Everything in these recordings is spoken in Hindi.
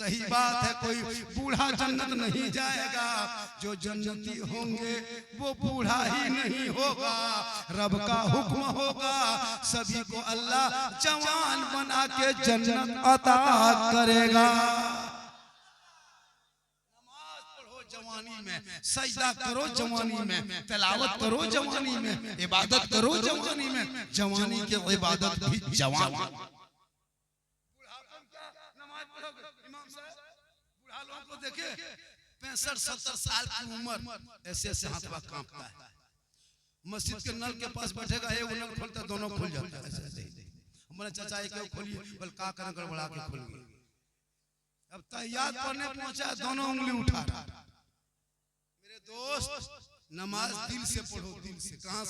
सही बात है, कोई बूढ़ा जन्नत नहीं जाएगा, जो जन्नती होंगे वो बूढ़ा ही नहीं होगा। रब का हुक्म होगा, सभी को अल्लाह जवान बना के जन्नत अता करेगा। नमाज पढ़ो जवानी में, सजदा करो जवानी में, तिलावत करो जवानी में, इबादत करो जवानी में। जवानी की इबादत भी जवान। देखे 65-70 साल की उम्र ऐसे ऐसे हाथ पाँव कांपता है। मस्जिद के नल के पास बैठेगा, एक नल खोलता दोनों खुल जाता है। ऐसे हमारे चाचा के खोलिए, बोल का कर गड़बड़ा के खोल गए। अब तहियात पढ़ने पहुंचा, दोनों उंगली उठा। मेरे दोस्त, नमाज दिल से पढ़ो, दिल से। कहां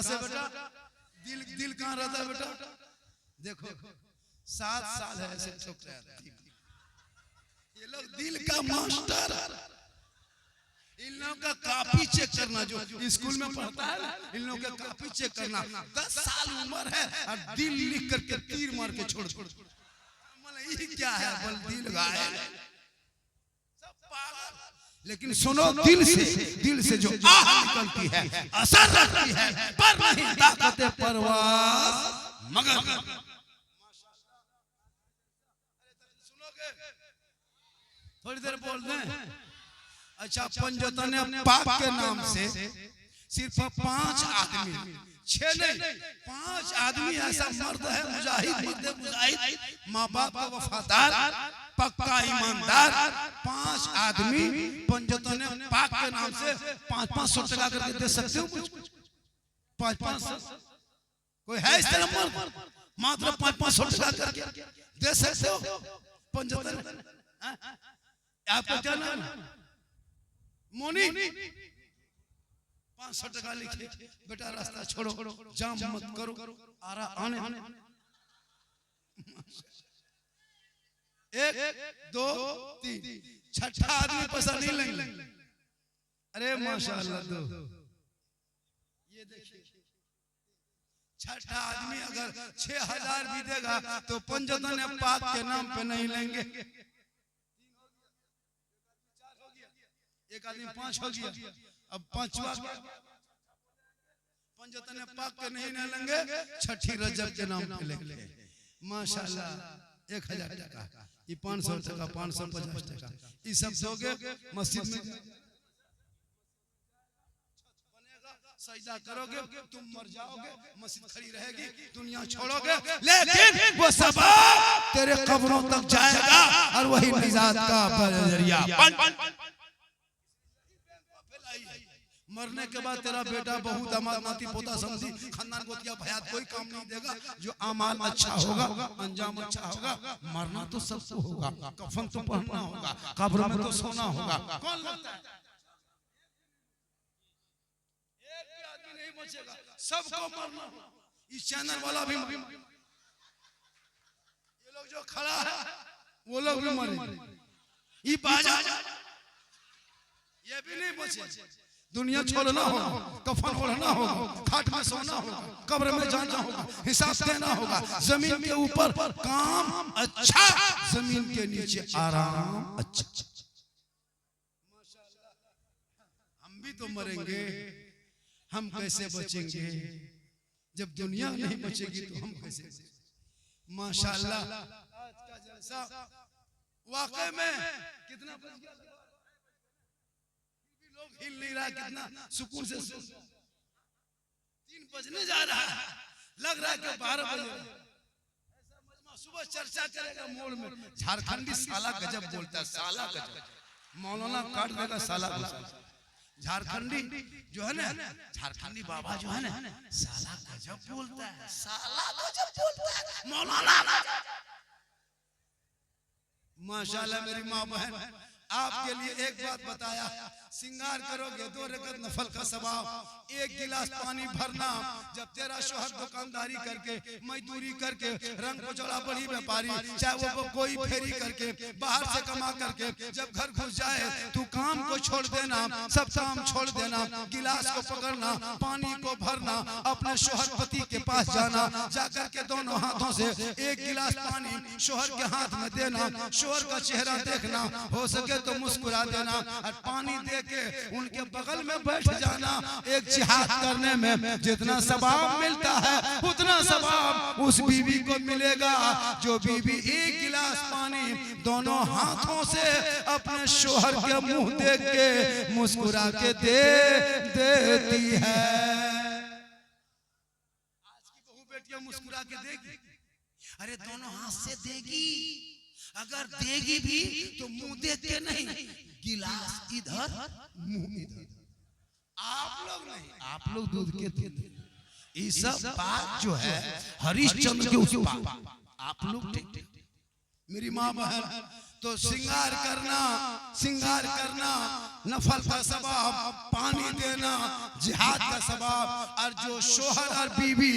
से बेटा? दिल कहां रहता है बेटा? देखो 7 साल है ऐसे ठोक रहा है। ये लोग दिल का मास्टर। इन लोगों का कॉपी चेक करना, जो स्कूल में पढ़ता है ना, इन लोगों का कॉपी चेक करना। 10 साल उम्र है और दिल लिख करके तीर मार के छोड़। ये क्या है? बोल दिल गायब। सब पागल। लेकिन सुनो, दिल से जो आह निकलती है, असर रखती है, पर नहीं ताकत परवाज़ मगर। थोड़ी देर बोल दें। अच्छा, पंजतन पाक के नाम से सिर्फ 5 आदमी, 6 नहीं 5 आदमी ऐसा मर्द है, मुजाहिद, माँ बाप का वफादार, पक्का ईमानदार। 5 आदमी पंजतन पाक के नाम से 500-500 टका करके दे सकते हो। 500 कोई है इस तरह मर्द? मात्र 500 टका करके दे सकते हो पंजतन। आपका क्या नाम? मोनी। 500 टका लिखे, बेटा रास्ता छोड़ो, जाम मत करो, आने 1 2 3 छठा आदमी पैसा नहीं लेंगे। अरे माशाअल्लाह, दो। ये देखिए, छठा आदमी अगर 6000 भी देगा तो पंजतन पाक के नाम पे नहीं लेंगे। एक आदमी 5 हो गया, अब 5वां पंजतन पाक के नहीं लेंगे, छठी रजब के नाम पे लेंगे। माशाल्लाह 1000 टका, ये 500 टका, 550 टका, ये सब दोगे मस्जिद में सजदा करोगे, तुम मर जाओगे, मस्जिद खड़ी रहेगी, दुनिया छोड़ोगे, लेकिन वो सब तेरे कब्रों तक जाएगा और वही निजात का जरिया। मरने के बाद तेरा बेटा, बहू, दामाद, नाती, पोता, समधी, खानदान, गोतिया, भयात कोई काम नहीं देगा। जो अमाल अच्छा होगा, अंजाम अच्छा होगा। मरना तो सबको होगा, कफन तो पहनना होगा, कब्र में तो सोना होगा। कौन लगता है? एक भी आदमी नहीं बचेगा, सबको मरना होगा। इस चैनल वाला भी, ये लोग जो खड़ा है वो लोग भी मरेंगे। ये बाजा ये भी नहीं बचे। दुनिया छोड़ना होगा, कफन ओढ़ना होगा, खाट में सोना होगा, कब्र में जाना होगा, हिसाब देना होगा। जमीन के ऊपर काम अच्छा, जमीन के नीचे आराम अच्छा। हम भी तो मरेंगे, हम कैसे बचेंगे? जब दुनिया नहीं बचेगी तो हम कैसे? माशाल्लाह आज का जलसा वाकई में कितना बच गया, लोग हिल नहीं रहा, कितना सुकून से 3 बजने जा रहा है, लग रहा है कि 12 बजे। सुबह चर्चा करेगा मोड़ में, झारखंडी साला गजब बोलता है, साला गजब, मौलाना काट देगा साला गजब। झारखंडी जो है ना, झारखंडी बाबा जो है ना, साला गजब बोलता है, साला गजब बोलता है, मौलाना। माशाल्लाह मेरी माँ बहन आपके लिए एक बात बताया, श्रृंगार करोगे 2 रकअत नफल का सवाब, 1 गिलास पानी भरना। जब तेरा शोहर दुकानदारी करके मजदूरी करके रंग पोचड़ा बड़ी व्यापारी, चाहे वो कोई फेरी करके बाहर से कमा करके जब घर घुस जाए, तू काम को छोड़ देना, सब काम छोड़ देना, गिलास को पकड़ना, पानी को भरना, अपने शोहर पति के पास जाना, जाकर के दोनों हाथों से 1 गिलास पानी शोहर के हाथ में देना, शोहर का चेहरा देखना, हो सके तो मुस्कुरा देना, और पानी दे के उनके बगल में बैठ जाना। एक जिहाद करने में जितना सवाब मिलता है उतना सवाब उस बीवी को मिलेगा जो बीवी 1 गिलास पानी दोनों हाथों से अपने शोहर के मुंह देख के मुस्कुरा के देती है। आज की बहू बेटियां मुस्कुरा के देगी, अरे दोनों हाथ से देगी, अगर देगी भी तो मुंह देख के नहीं, गिलास इधर मुंह इधर। आप लोग नहीं, आप लोग दूध के देते। ये सब बात जो है हरिश्चंद्र के उस बात, आप लोग मेरी माँ बहन तो श्रृंगार करना नफल का सवाब, पानी देना जिहाद का सवाब। और जो शोहर और बीवी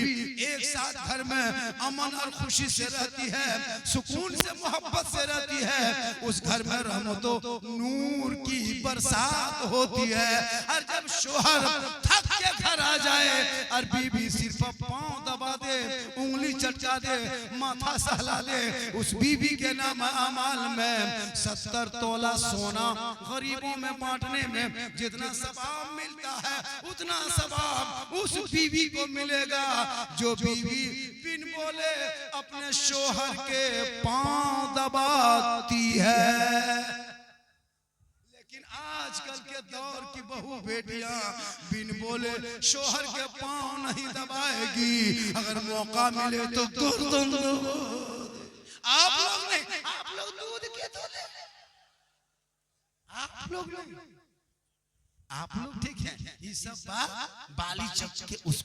एक साथ घर में अमन और खुशी से रहती है, सुकून से मोहब्बत से रहती है, उस घर में रहमतो नूर की बरसात होती है। और जब शोहर थक के घर आ जाए और बीवी सिर्फ पांव दबा दे, उंगली चटका दे, माथा सहला दे, उस बीवी के नाम अमाल में 70 तोला सोना गरीबों में बांटने में जितना सवाब मिलता है उतना सवाब उस बीवी को मिलेगा जो बीवी बिन बोले अपने शोहर के पांव दबाती है। लेकिन आजकल के दौर की बहू बेटियां बिन बोले शोहर के पांव नहीं दबाएगी, अगर मौका मिले तो गर्दन दबा। आप लोग नहीं, आप लोग दूध के धोले, आप लोग नहीं, आप लोग ठीक है। ये सब बात बाली चक के उस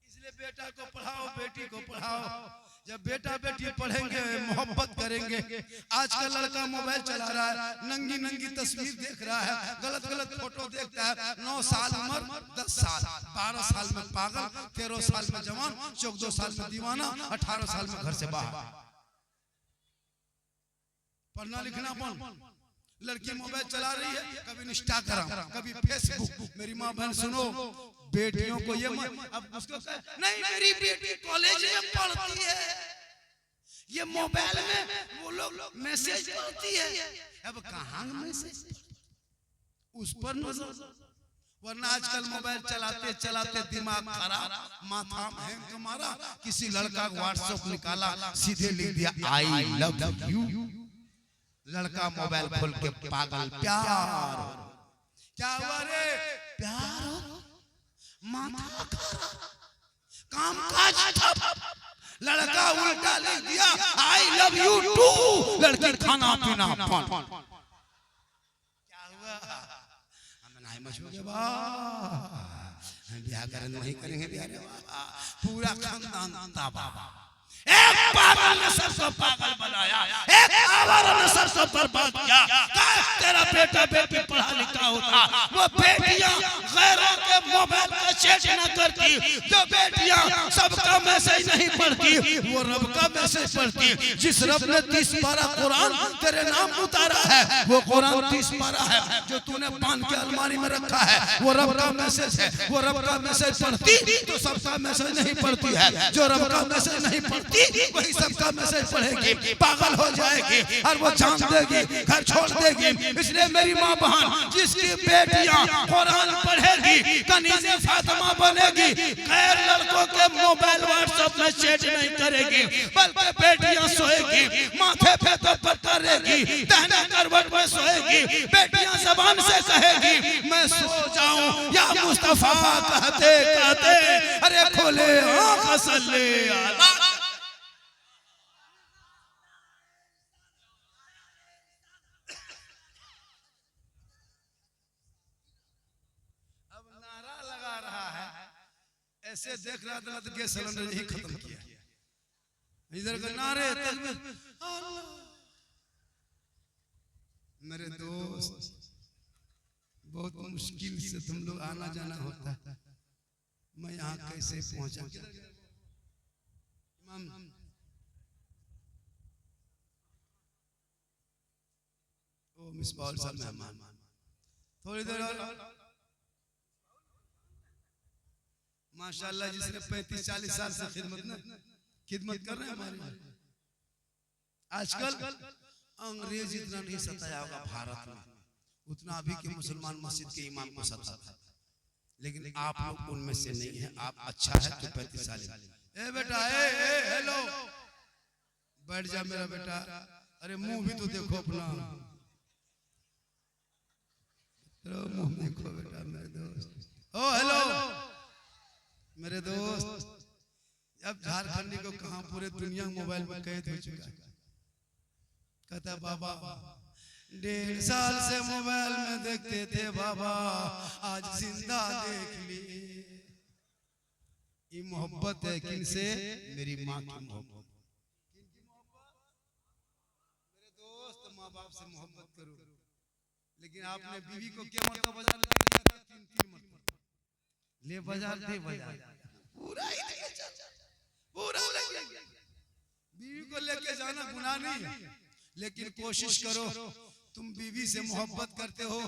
इसलिए बेटा को पढ़ाओ, बेटी को पढ़ाओ। जब बेटा बेटी पढ़ेंगे, मोहब्बत करेंगे। आज का लड़का मोबाइल चला रहा है, नंगी नंगी तस्वीर देख रहा है, गलत गलत फोटो देखता है। 9 साल उम्र, 10 साल, 12 साल में पागल, 13 साल में जवान, 14 साल में दीवाना, 18 साल में घर से बाहर। पढ़ना लिखना बंद। लड़की मोबाइल चला रही है, कभी इंस्टाग्राम, कभी फेसबुक। मेरी माँ बहन सुनो, बेटियों को ये अब उसको नहीं, मेरी बेटी कॉलेज में पढ़ती है, ये मोबाइल में वो लोग मैसेज करती है। अब कहाँ मैसेज, उस पर नजर। वरना आजकल मोबाइल चलाते चलाते दिमाग खराब, माथा में हैंग मारा, किसी लड़का को व्हाट्सएप निकाला, सीधे लिख दिया आई लव यू। लड़का मोबाइल खोल के पागल, प्यार क्या हुआ रे, प्यार माथा काम काज ठप। लड़का उल्टा लिख दिया आई लव यू टू, लड़की खाना पीना पान। क्या हुआ, हम नहीं मचोगे बा, हम ब्याह करेंगे नहीं करेंगे ब्याह, पूरा खानदान तबाह। एक पागल ने सबको पागल बनाया, एक आवारा ने सबको बर्बाद किया। तेरा बेटा बेटी पढ़ा लिखा होता, वो बेटियां गैरों के मोबाइल का चेक न करती, जो बेटियां सबका मैसेज नहीं पढ़ती, वो रब का मैसेज पढ़ती। जिस रब ने 30 पारा कुरान तेरे नाम उतारा है, वो कुरान 30 पारा है जो तूने पान के अलमारी में रखा है, वो रब का मैसेज है। वो रब का मैसेज पढ़ती तो सबका मैसेज नहीं पढ़ती है, जो रब का मैसेज नहीं पढ़ती वही सबका मैसेज पढ़ेगी, पागल हो जाएगी और वो जान देगी, घर छोड़ देगी। इसलिए मेरी माँ बहन, जिसकी बेटियां कुरान पढ़ेगी, कनीज़े फातिमा बनेगी, गैर लड़कों के मोबाइल व्हाट्सएप में चैट नहीं करेगी, बल्कि बेटियां सोएगी, माथे पे तो करेगी, दाहिने करवट में सोएगी, बेटियां जबान से कहेगी मैं सो जाऊं या मुस्तफा कहते कहते अरे खोले आँख सल्ले अला। ऐसे देख रहा था तो गैस सिलेंडर यही खत्म किया। इधर का नारे तकबीर अल्लाह। मेरे दोस्त बहुत मुश्किल से तुम लोग आना जाना होता है, मैं यहाँ कैसे पहुंचा। इमाम ओ मिसबाह साहब मेहमान थोड़ी देर और माशाल्लाह जिसने 35-40 साल से खिदमत कर रहे हैं हमारी। आजकल अंग्रेज इतना नहीं सताया होगा भारत में, उतना अभी के मुसलमान मस्जिद के इमाम को सताता, लेकिन आप लोग उनमें से नहीं है। आप अच्छा है तो 35 साल ए बेटा ए हेलो बैठ जा मेरा बेटा। अरे मुंह भी तो देखो अपना, मुंह देखो बेटा मेरे दोस्त। ओ हेलो मेरे दोस्त। अब झारखंडी को कहां पूरे दुनिया मोबाइल में कैद हो चुका है। कहता बाबा 1.5 साल से मोबाइल में देखते थे बाबा, आज जिंदा देख ली। ये मोहब्बत है किनसे? मेरी माँ की मोहब्बत। किनकी मोहब्बत? मेरे दोस्त माँ बाप से मोहब्बत करो। लेकिन आपने बीवी को क्या मरतबा बाजार ले दिया था? 3 मरतबा ले बाजार दे बाजार पूरा ही पूरा लग गया। बीवी को लेके जाना गुनाह नहीं है, लेकिन कोशिश करो तुम बीवी से मोहब्बत करते हो।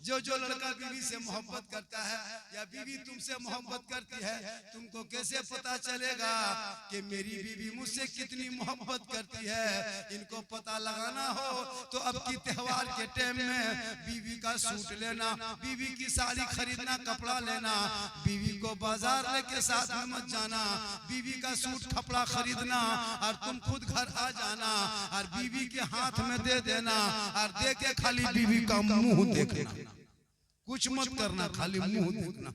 जो लड़का बीवी से मोहब्बत करता है या बीवी तुमसे मोहब्बत करती है, तुमको कैसे पता चलेगा कि मेरी बीवी मुझसे कितनी मोहब्बत करती है? इनको पता लगाना हो तो अब की त्योहार के टाइम में बीवी का सूट लेना, बीवी की साड़ी खरीदना, कपड़ा लेना, बीवी को बाजार लेके साथ में मत जाना। बीवी का सूट कपड़ा खरीदना और तुम खुद घर आ जाना और बीवी के हाथ में दे देना और दे के खाली बीवी का मुंह देखना, कुछ मत करना, खाली मुंह देखना।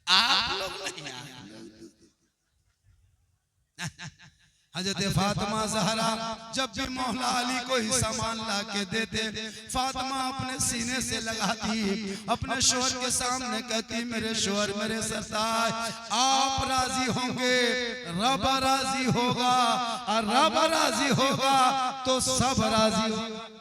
आप लोग नहीं। हजरत फातिमा ज़हरा जब भी मौला अली को ही सामान ला के देते, फातिमा अपने सीने से लगाती, अपने शोहर के सामने कहती मेरे शोहर मेरे सरताज आप राजी होंगे, रब राजी होगा, और रब राजी होगा तो सब राजी होगा।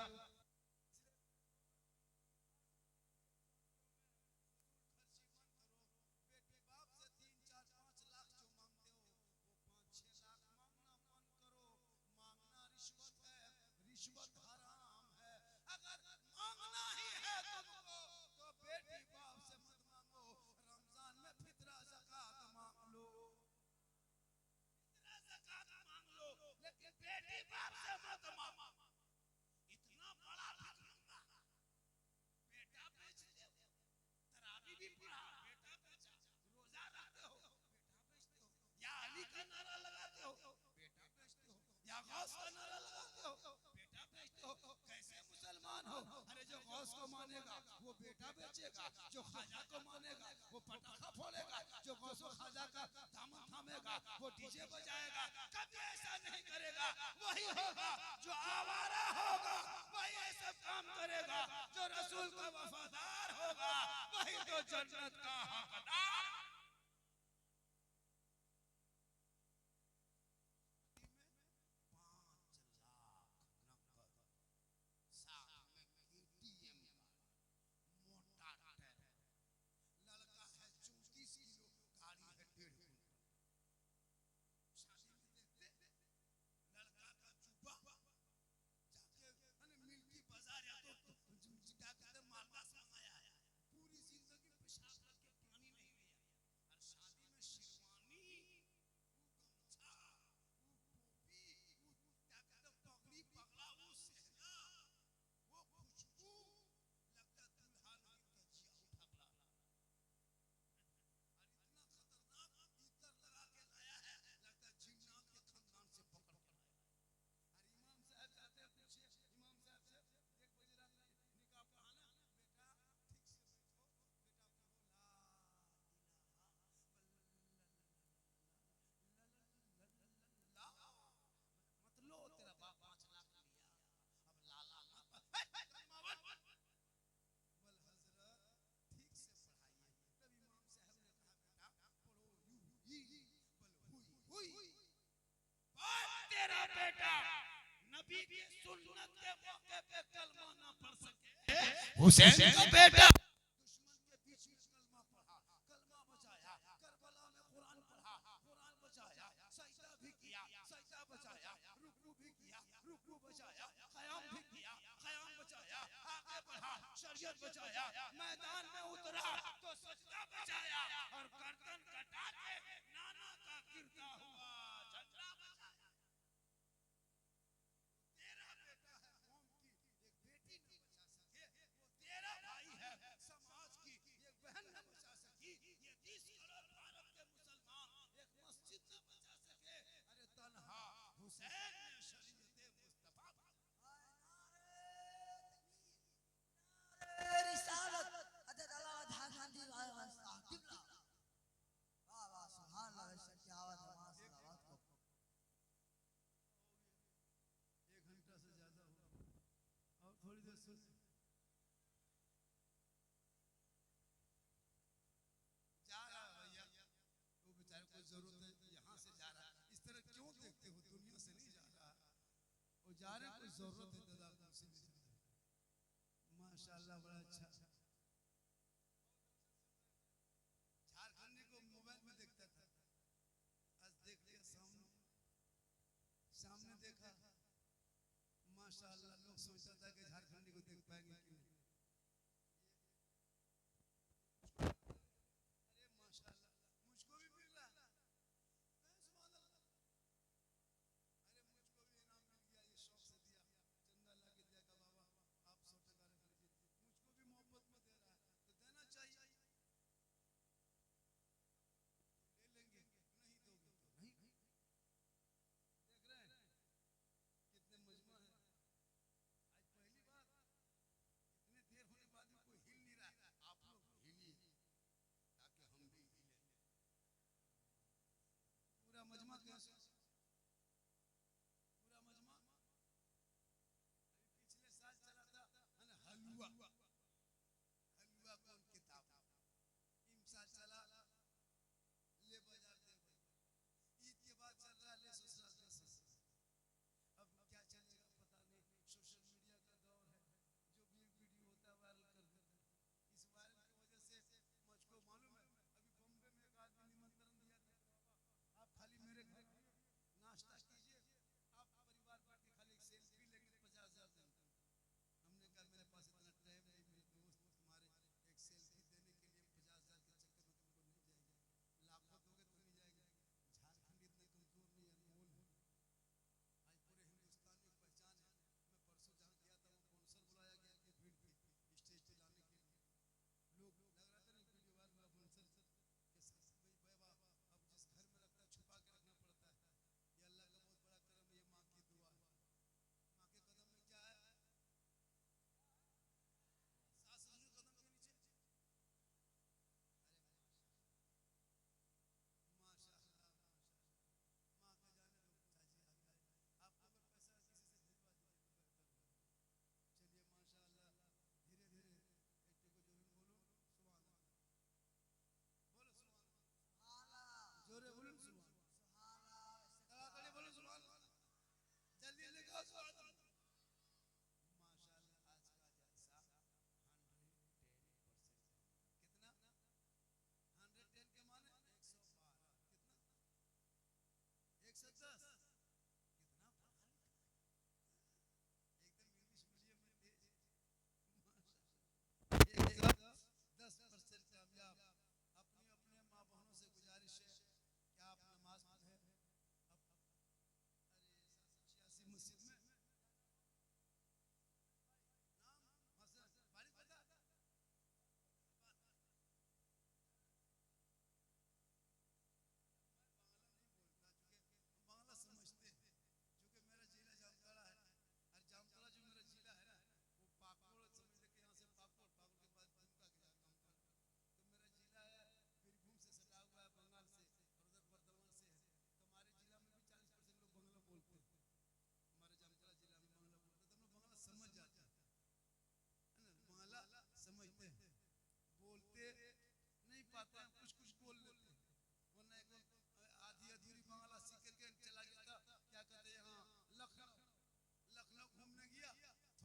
को मानेगा वो बेटा बेचेगा, जो ख्वाजा को मानेगा वो पटाखा फोड़ेगा, जो गौसो ख्वाजा का दामन थामेगा वो डीजे बजाएगा। कभी ऐसा नहीं करेगा, वही होगा जो आवारा होगा, वही ऐसा काम करेगा। जो रसूल का वफादार होगा वही तो जन्नत का हकदार। पूरी जिंदगी पेशाब करके पानी नहीं लिया, बेटा नबी की सुन्नत के मौके पे कलमा ना पढ़ सके, हुसैन का बेटा दुश्मन के बीच में कलमा पढ़ा, कलमा बचाया, करबला में कुरान पढ़ा, कुरान बचाया, सजदा भी किया, सजदा बचाया, रुकू भी किया, रुकू बचाया, क़याम भी किया, क़याम बचाया, आगे बढ़ा, शरीयत बचाया, मैदान में उतरा तो सजदा बचाया और गर्दन कटा के नाना का गिरता हुआ झंडा बचाया। तेरा बेटा है कौम की एक बेटी न बचा सके, वो तेरा भाई है समाज की एक बहन न बचा सकी, ये 20 करोड़ भारत के मुसलमान एक मस्जिद न बचा सके, अरे तन्हा हुसैन ने शरीयत मुस्तफा रिसालत हजरत अल्लामा गांधी साहब किबला। वाह वाह सुभान अल्लाह, बेशक की आवाज है माशाअल्लाह। को 1 घंटा से ज्यादा हुआ और थोड़ी देर सुन जा रहा है भैया, वो बेचारे को जरूरत है यहाँ से जा रहा है, इस तरह क्यों देखते हो, दुनिया से नहीं जा रहा, वो जा रहे कोई जरूरत है दादा से नहीं जा रहा। माशाल्लाह बड़ा अच्छा, झारखंडी को मोबाइल में देखता था, आज देख लिया सामने, सामने देखा, माशाल्लाह लोग सोचता था कि झारखंडी को देख पाएंगे कि नहीं, अरे माशाल्लाह मुझको भी मिला, सुभान अल्लाह, अरे मुझको भी इनाम मिल गया, ये शौक से दिया, चंदा ला के दिया का बाबा आप 100 टका रख लीजिए, मुझको भी मोहब्बत में दे रहा है तो देना चाहिए, ले लेंगे, नहीं दोगे तो नहीं। देख रहे हैं कितने मजमा है, आज पहली बार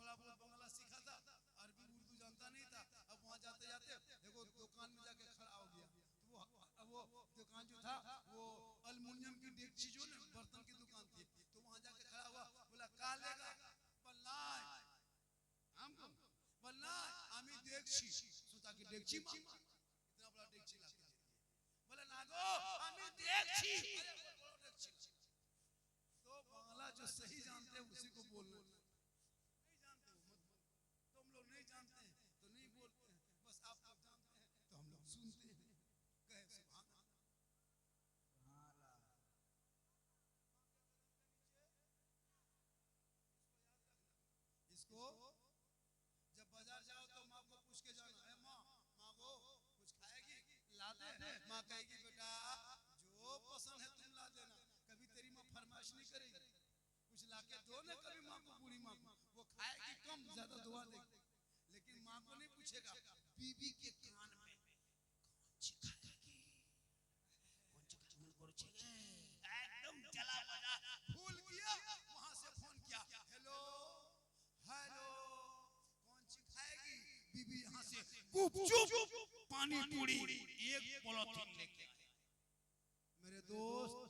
थोड़ा बहुत बंगला सीखा था, अरबी उर्दू जानता नहीं था। अब वहाँ जाते जाते देखो दुकान में जाके खड़ा हो गया। तो वो दुकान जो था वो अल्युमिनियम की डेगची जो ना बर्तन की दुकान थी, तो वहाँ जाके खड़ा हुआ, बोला का लेगा बल्लाई हमको बल्लाई आमी डेगची सोचा कि डेगची मांगा, इतना बड़ा डेगची ला के बोला ना गो आमी डेगची। तो बांग्ला जो सही जानते हैं उसी को बोलना, नहीं जानते हो मत बोलो। तुम लोग नहीं जानते हैं तो नहीं बोलते हैं, बस आप लोग जानते हैं तो हम लोग सुनते हैं। कहे सुभान अल्लाह। इसको जब बाजार जाओ तो माँ को पूछ के जाना है, माँ मांगो कुछ खाएगी ला दे। माँ कहेगी बेटा जो पसंद है तुम ला देना, कभी तेरी माँ फरमाइश नहीं करेगी, कुछ लाके दो ना कभी माँ को, बूढ़ी माँ को, वो खाएगी कम ज्यादा दुआ देगी, लेकिन माँ को नहीं पूछेगा बीबी के कान में कौन सी खाएगी, कौन सी मन को रुचेगी, एकदम चला बजा भूल गया। वहां से फोन किया, हेलो हेलो कौन सी खाएगी, बीबी यहाँ से गुपचुप पानी पूरी एक पॉलिथीन लेके। मेरे दोस्त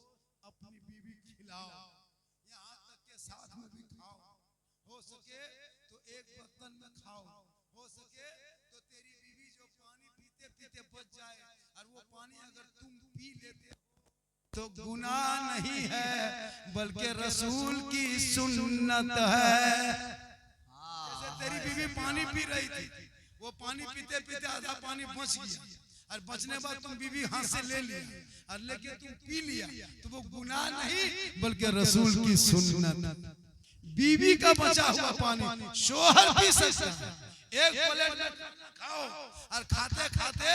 अपनी बीबी खिलाओ, यहाँ तक के साथ में भी खाओ, हो सके तो एक बर्तन में खाओ, हो सके तो तेरी बीबी जो पानी पीते पीते बच जाए और वो पानी अगर तुम पी लेते तो गुनाह नहीं है बल्कि रसूल की सुन्नत है। जैसे तेरी बीबी पानी पी रही थी, वो पानी पीते पीते आधा पानी बच गया और बचने बाद तुम बीबी हाथ से ले लिया और लेके तुम पी लिया, तो वो गुनाह नहीं बल्कि रसूल की सुन्नत। बीबी का बचा हुआ पानी शोहर पी सकता है। एक प्लेट में खाओ और खाते खाते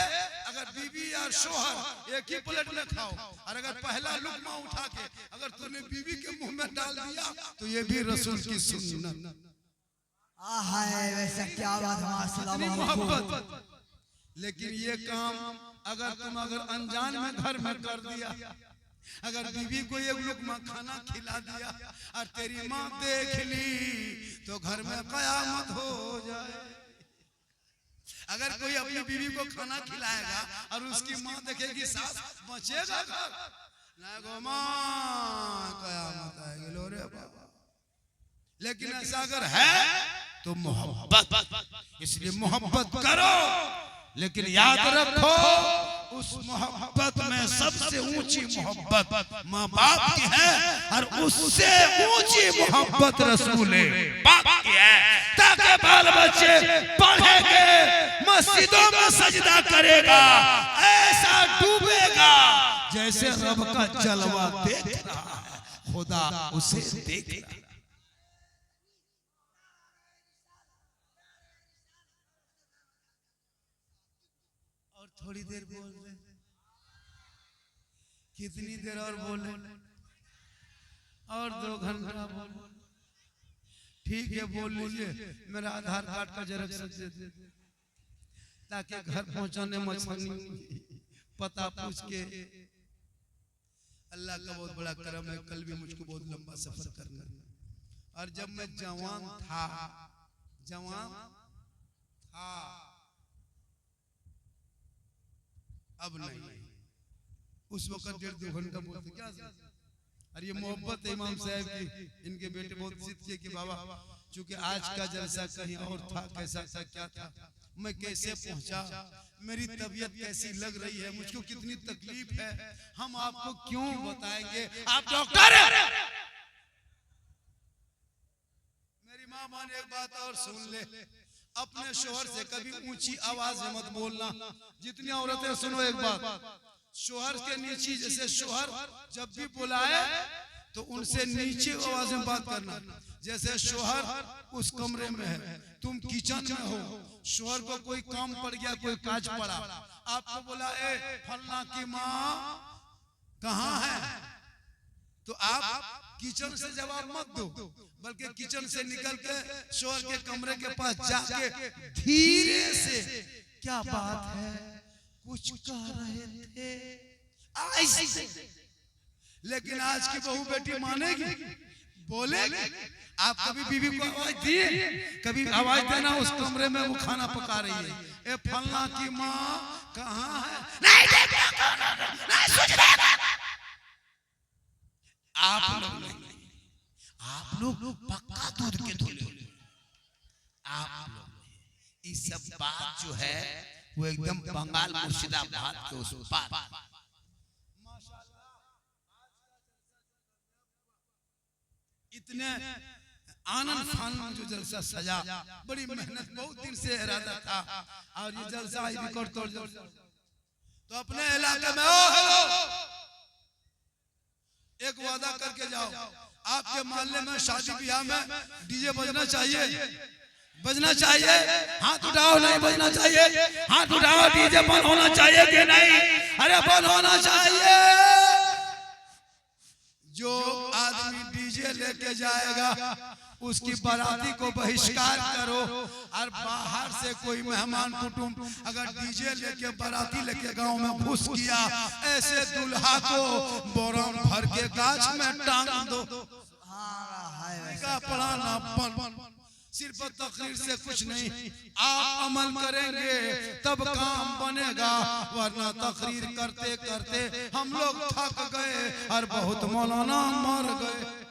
अगर बीबी और शोहर एक ही प्लेट में खाओ और अगर पहला लुकमा उठा के अगर तूने बीबी के मुंह में डाल दिया तो ये भी रसूल की सुन्नत। वैसे क्या बात है माशाल्लाह मोहब्बत। लेकिन ये काम अगर तुम अनजान में घर में कर दिया, अगर बीवी को एक लुकमा खाना खिला दिया और तेरी माँ देख ली तो घर में कयामत हो जाए। अगर कोई अपनी बीवी को खाना खिलाएगा और उसकी माँ देखेगी सास बचेगा घर ना गो माँ कयामत आएगी लो रे बाबा। लेकिन ऐसा अगर है तो मोहब्बत, इसलिए मोहब्बत करो, लेकिन याद रखो उस मोहब्बत में सबसे ऊंची मोहब्बत माँ बाप की है और उससे ऊंची मोहब्बत रसूल पाक की है। ताकि बाल बच्चे पढ़ेंगे, मस्जिदों में सजदा करेगा, ऐसा डूबेगा जैसे रब का जलवा देख रहा है, खुदा उसे देख रहा है। थोड़ी देर बोल रहे, कितनी देर और बोले, और 2 घंटा बोल, ठीक है बोल लीजिए। मेरा आधार कार्ड का जेरॉक्स दे दे ताकि घर पहुंचाने में आसानी, पता पूछ के। अल्लाह का बहुत बड़ा करम है, कल भी मुझको बहुत लंबा सफर करना, और जब मैं जवान था अब नहीं, उस वक्त 1.5-2 घंटा बोलते क्या। और ये मोहब्बत इमाम साहब की, इनके बेटे बहुत जिद किए कि बाबा चूंकि आज का जलसा कहीं और था, कैसा था क्या था, मैं कैसे पहुंचा, मेरी तबीयत कैसी लग रही है, मुझको कितनी तकलीफ है, हम आपको क्यों बताएंगे, आप डॉक्टर हैं। मेरी माँ माने एक बात और सुन ले, अपने शोहर से कभी ऊंची आवाज में मत बोलना। जितनी औरतें सुनो एक बात, शोहर के नीचे, जैसे शोहर जब भी बुलाए तो उनसे नीचे आवाज में बात करना। जैसे शोहर उस कमरे में है, तुम किचन में हो, शोहर को कोई काम पड़ गया, कोई काज पड़ा, आपको बोला ए फलना की माँ कहाँ है, तो आप किचन से जवाब मत दो, बल्कि किचन से निकल के शोहर के कमरे के पास जाके धीरे से क्या बात है, कुछ कह रहे थे ऐसे। लेकिन आज की बहू बेटी मानेगी, बोले आप कभी बीवी को आवाज दिए? कभी आवाज देना उस कमरे में वो खाना पका रही है, ए फलना की माँ कहाँ है? नहीं आप लोग पक्का दूध के धुले, आप लोग ये सब बात जो है वो एकदम बंगाल मुर्शिदाबाद के उस पार। इतने आनंद फानंद जो जलसा सजा, बड़ी मेहनत, बहुत दिन से इरादा था और ये जलसा रिकॉर्ड तोड़ तो अपने इलाके में ओ हेलो एक वादा करके जाओ, आपके मोहल्ले में शादी ब्याह में डीजे बजना चाहिए, बजना चाहिए, हाथ उठाओ। नहीं बजना चाहिए, हाथ उठाओ। डीजे बंद होना चाहिए कि नहीं? अरे बंद होना चाहिए। जो आदमी डीजे लेके जाएगा उसकी बाराती को बहिष्कार करो, और बाहर से कोई मेहमान कुटुंब अगर डीजे लेके बाराती लेके गांव में घुस किया, ऐसे दूल्हा को बोरान भर के गाछ में टांग दो। पढ़ाना सिर्फ तकरीर से कुछ नहीं, आप अमल करेंगे तब काम बनेगा, वरना तकरीर करते करते हम लोग थक गए और बहुत मौलाना मर गए।